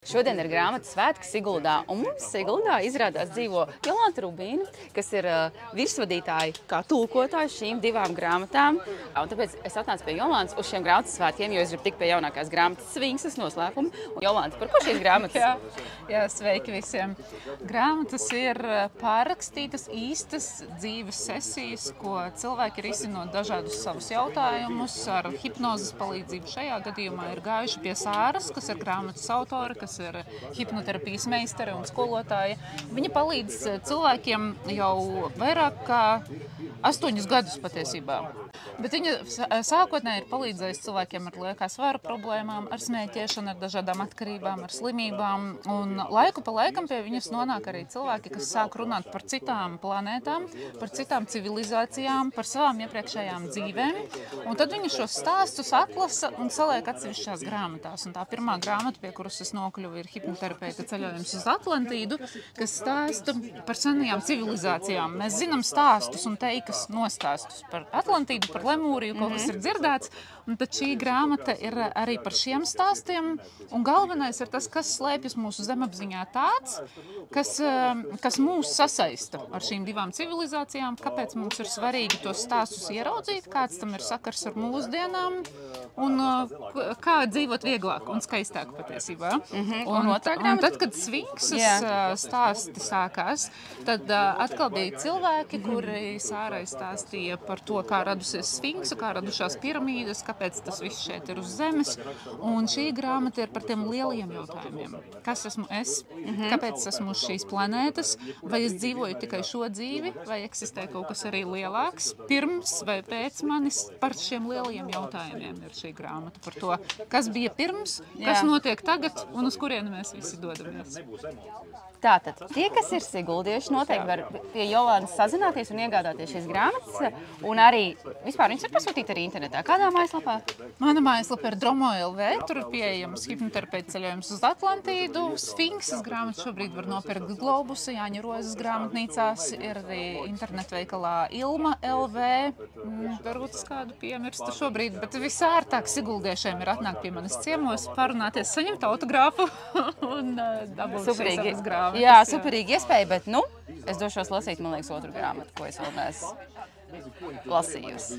Šodien ir grāmatas svētki Siguldā, un mums Siguldā izrādās dzīvo Jolanta Rubīna, kas ir virsvadītāja kā tulkotāja šīm divām grāmatām. Un tāpēc es atnācu pie Jolantas uz šiem grāmatas svētkiem, jo es gribu tikt pie jaunākās grāmatas Sfinksas noslēpuma. Un Jolanta, par ko šīs grāmatas? Jā, sveiki visiem. Grāmatas ir pārrakstītas īstas dzīves sesijas, ko cilvēki ir izzinot dažādus savus jautājumus ar hipnozes palīdzību. Šajā gadījumā ir gājuši pie Sāras, kas ir grāmatas autora, kas ir hipnoterapijas meistare un skolotāja. Viņa palīdz cilvēkiem jau vairāk kā 8 gadus patiesībā. Bet viņa sākotnēji ir palīdzējusi cilvēkiem ar liekā svara problēmām, ar smēķēšanu, ar dažādām atkarībām, ar slimībām. Un laiku pa laikam pie viņas nonāk arī cilvēki, kas sāk runāt par citām planētām, par citām civilizācijām, par savām iepriekšējām dzīvēm. Un tad viņa šos stāstus atlasa un saliek atsevišķās grāmatās. Un tā pirmā grāmata, pie kuras es nokļuvu, ir Hipnoterapeita ceļojums uz Atlantīdu, kas stāsta par senajām civilizācijām. Mēs zinām stāstus un teikas nostāstus par Atlantīdu, par Lemūriju, kaut kas ir dzirdēts, un tad šī grāmata ir arī par šiem stāstiem, un galvenais ir tas, kas slēpjas mūsu zemapziņā tāds, kas mūs sasaista ar šīm divām civilizācijām, kāpēc mums ir svarīgi tos stāstus ieraudzīt, kāds tam ir sakars ar mūsdienām, un kā dzīvot vieglāk un skaistāk patiesībā. Un tad, kad Sfinksas stāsti sākās, tad atkal bija cilvēki, kuri Sārai stāstīja par to, kā radusies Sfinksa, kā radušās piramīdas, kāpēc tas viss šeit ir uz zemes. Un šī grāmata ir par tiem lieliem jautājumiem. Kas esmu es? Kāpēc esmu uz šīs planētas? Vai es dzīvoju tikai šo dzīvi? Vai eksistē kaut kas arī lielāks? Pirms vai pēc manis? Par šiem lielajiem jautājumiem ir šī grāmata. Par to, kas bija pirms, kas notiek tagad un uz kurieni mēs visi dodamies. Tātad, tie, kas ir siguldieši, noteikti var pie Jolantas sazināties un iegādāties šīs grāmatas, un arī vispār viņas var pasūtīt arī internetā. Kādā mājaslapā? Mana mājaslapa ir Dromo.lv, tur ir pieejams Hipnoterapeita ceļojums uz Atlantīdu. Sfinksas grāmatu šobrīd var nopirkt Globusa, Jāņa Rozes grāmatnīcās, ir arī internetveikalā Ilma.lv. Varbūt es kādu piemirstu šobrīd, bet visārtāk siguldiešiem ir atnākt pie manis ciemos, parunāties, saņemt autogrāfu un dabūt šīs savas grāmatas. Jā, superīgi iespēja, bet, es došos lasīt, man liekas, otru grāmatu, ko es vēl neesmu lasījusi.